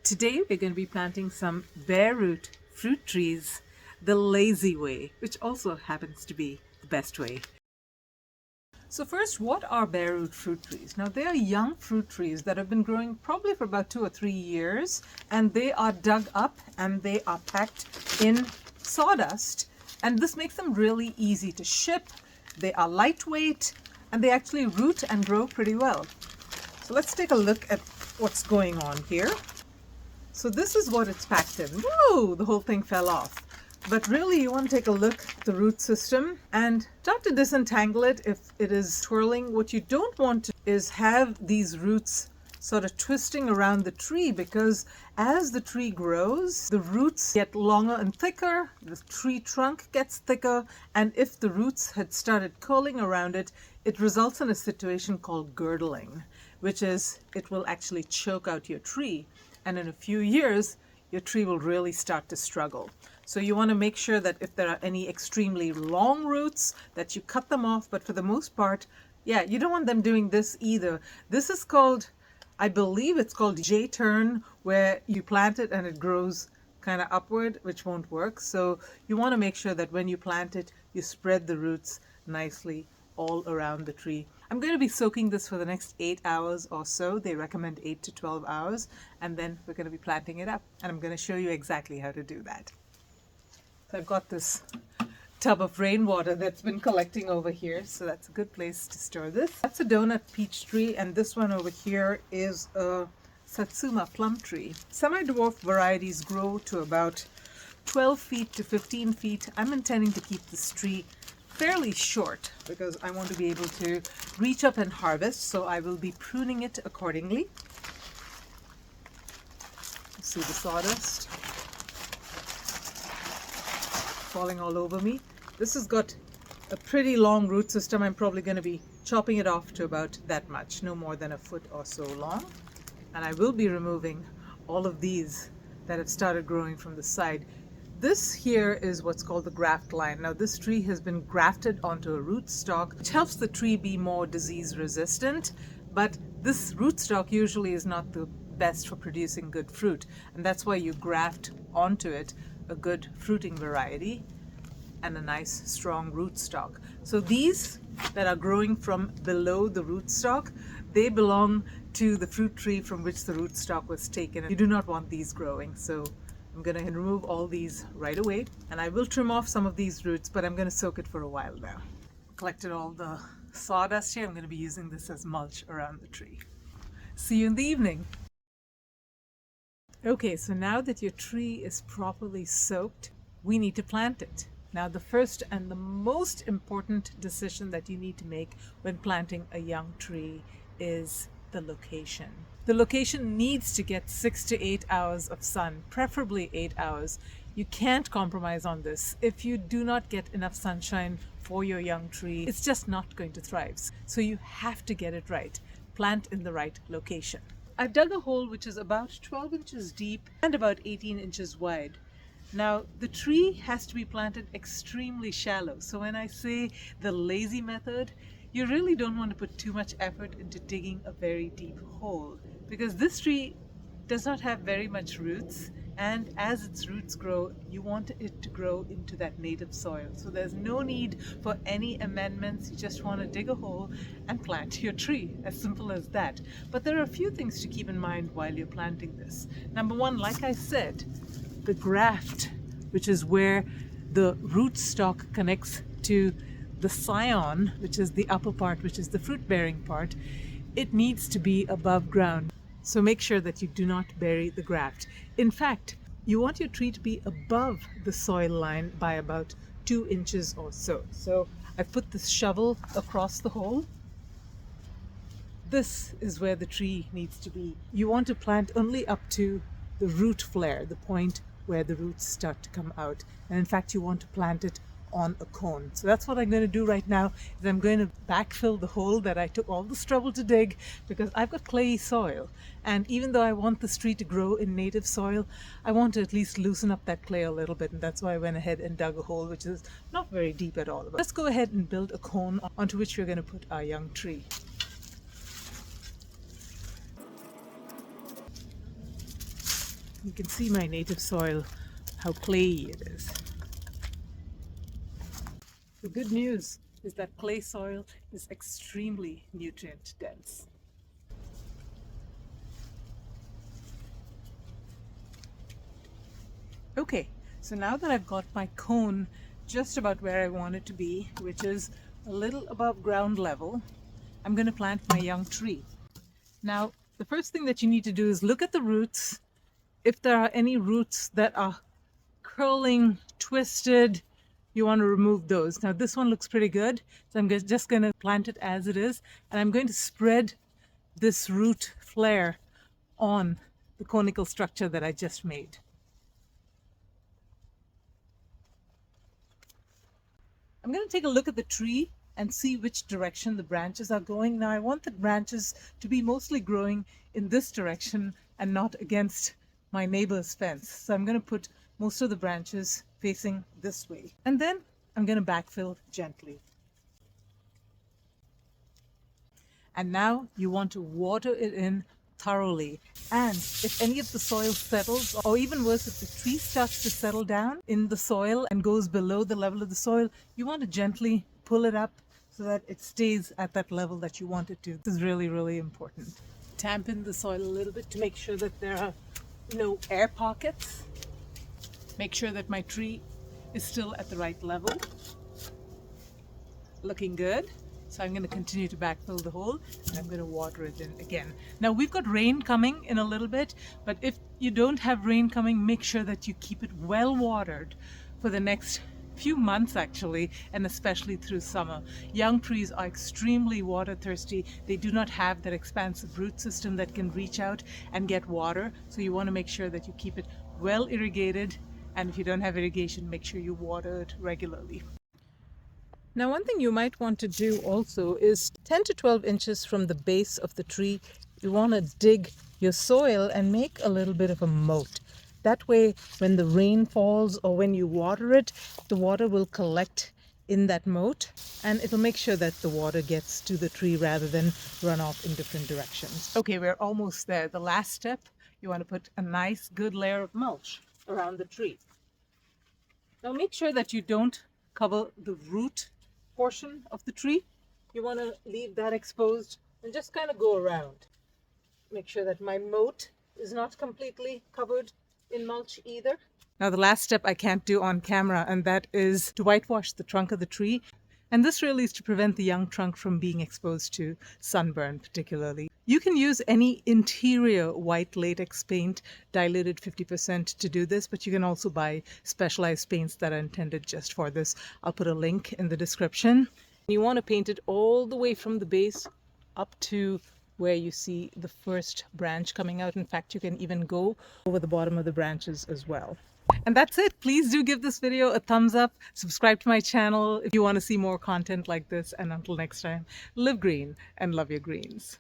Today we're going to be planting some bare root fruit trees the lazy way, which also happens to be the best way. So first, what are bare root fruit trees? Now they are young fruit trees that have been growing probably for about 2 or 3 years, and they are dug up and they are packed in sawdust, and this makes them really easy to ship. They are lightweight and they actually root and grow pretty well. So let's take a look at what's going on here. So this is what it's packed in. Whoa, the whole thing fell off. But really you want to take a look at the root system and start to disentangle it if it is twirling. What you don't want to is have these roots sort of twisting around the tree, because as the tree grows, the roots get longer and thicker, the tree trunk gets thicker, and if the roots had started curling around it, it results in a situation called girdling, which is it will actually choke out your tree. And in a few years, your tree will really start to struggle. So you want to make sure that if there are any extremely long roots, that you cut them off. But for the most part, yeah, you don't want them doing this either. This is called, I believe it's called J-turn, where you plant it and it grows kind of upward, which won't work. So you want to make sure that when you plant it, you spread the roots nicely all around the tree. I'm going to be soaking this for the next 8 hours or so. They recommend 8 to 12 hours, and then we're going to be planting it up, and I'm going to show you exactly how to do that. So I've got this tub of rainwater that's been collecting over here, so that's a good place to store this. That's a donut peach tree, and this one over here is a Satsuma plum tree. Semi-dwarf varieties grow to about 12 feet to 15 feet. I'm intending to keep this tree fairly short because I want to be able to reach up and harvest, so I will be pruning it accordingly. See the sawdust falling all over me. This has got a pretty long root system. I'm probably going to be chopping it off to about that much, no more than a foot or so long. And I will be removing all of these that have started growing from the side. This here is what's called the graft line. Now this tree has been grafted onto a rootstock, which helps the tree be more disease resistant, but this rootstock usually is not the best for producing good fruit, and that's why you graft onto it a good fruiting variety and a nice strong rootstock. So these that are growing from below the rootstock, they belong to the fruit tree from which the rootstock was taken. You do not want these growing, so I'm going to remove all these right away, and I will trim off some of these roots, but I'm going to soak it for a while now. Collected all the sawdust here. I'm going to be using this as mulch around the tree. See you in the evening. Okay, so now that your tree is properly soaked, we need to plant it. Now the first and the most important decision that you need to make when planting a young tree is the location. The location needs to get 6 to 8 hours of sun, preferably 8 hours. You can't compromise on this. If you do not get enough sunshine for your young tree, it's just not going to thrive. So you have to get it right. Plant in the right location. I've dug a hole which is about 12 inches deep and about 18 inches wide. Now the tree has to be planted extremely shallow. So when I say the lazy method, you really don't want to put too much effort into digging a very deep hole, because this tree does not have very much roots, and as its roots grow, you want it to grow into that native soil. So there's no need for any amendments. You just want to dig a hole and plant your tree. As simple as that. But there are a few things to keep in mind while you're planting this. Number one, like I said, the graft, which is where the rootstock connects to the scion, which is the upper part, which is the fruit-bearing part, it needs to be above ground. So make sure that you do not bury the graft. In fact, you want your tree to be above the soil line by about 2 inches or so. So I've put this shovel across the hole. This is where the tree needs to be. You want to plant only up to the root flare, the point where the roots start to come out. And in fact, you want to plant it on a cone. So that's what I'm going to do right now, is I'm going to backfill the hole that I took all this trouble to dig, because I've got clayey soil, and even though I want this tree to grow in native soil, I want to at least loosen up that clay a little bit, and that's why I went ahead and dug a hole which is not very deep at all. But let's go ahead and build a cone onto which we're going to put our young tree. You can see my native soil, how clayey it is. The good news is that clay soil is extremely nutrient dense. Okay, so now that I've got my cone just about where I want it to be, which is a little above ground level, I'm going to plant my young tree. Now, the first thing that you need to do is look at the roots. If there are any roots that are curling, twisted, you want to remove those. Now, this one looks pretty good, so I'm just going to plant it as it is, and I'm going to spread this root flare on the conical structure that I just made. I'm going to take a look at the tree and see which direction the branches are going. Now, I want the branches to be mostly growing in this direction and not against my neighbor's fence. So I'm going to put most of the branches facing this way. And then I'm going to backfill gently. And now you want to water it in thoroughly. And if any of the soil settles, or even worse, if the tree starts to settle down in the soil and goes below the level of the soil, you want to gently pull it up so that it stays at that level that you want it to. This is really, really important. Tamp in the soil a little bit to make sure that there are no air pockets. Make sure that my tree is still at the right level. Looking good. So I'm going to continue to backfill the hole, and I'm going to water it in again. Now, we've got rain coming in a little bit, but if you don't have rain coming, make sure that you keep it well watered for the next few months actually, and especially through summer. Young trees are extremely water thirsty. They do not have that expansive root system that can reach out and get water. So you want to make sure that you keep it well irrigated, and if you don't have irrigation, make sure you water it regularly. Now, one thing you might want to do also is 10 to 12 inches from the base of the tree, you want to dig your soil and make a little bit of a moat. That way, when the rain falls or when you water it, the water will collect in that moat, and it'll make sure that the water gets to the tree rather than run off in different directions. Okay, we're almost there. The last step, you want to put a nice good layer of mulch around the tree. Now, make sure that you don't cover the root portion of the tree. You want to leave that exposed and just kind of go around. Make sure that my moat is not completely covered in mulch either. Now, the last step I can't do on camera, and that is to whitewash the trunk of the tree. And this really is to prevent the young trunk from being exposed to sunburn particularly. You can use any interior white latex paint, diluted 50% to do this, but you can also buy specialized paints that are intended just for this. I'll put a link in the description. You want to paint it all the way from the base up to where you see the first branch coming out. In fact, you can even go over the bottom of the branches as well. And that's it. Please do give this video a thumbs up. Subscribe to my channel if you want to see more content like this. And until next time, live green and love your greens.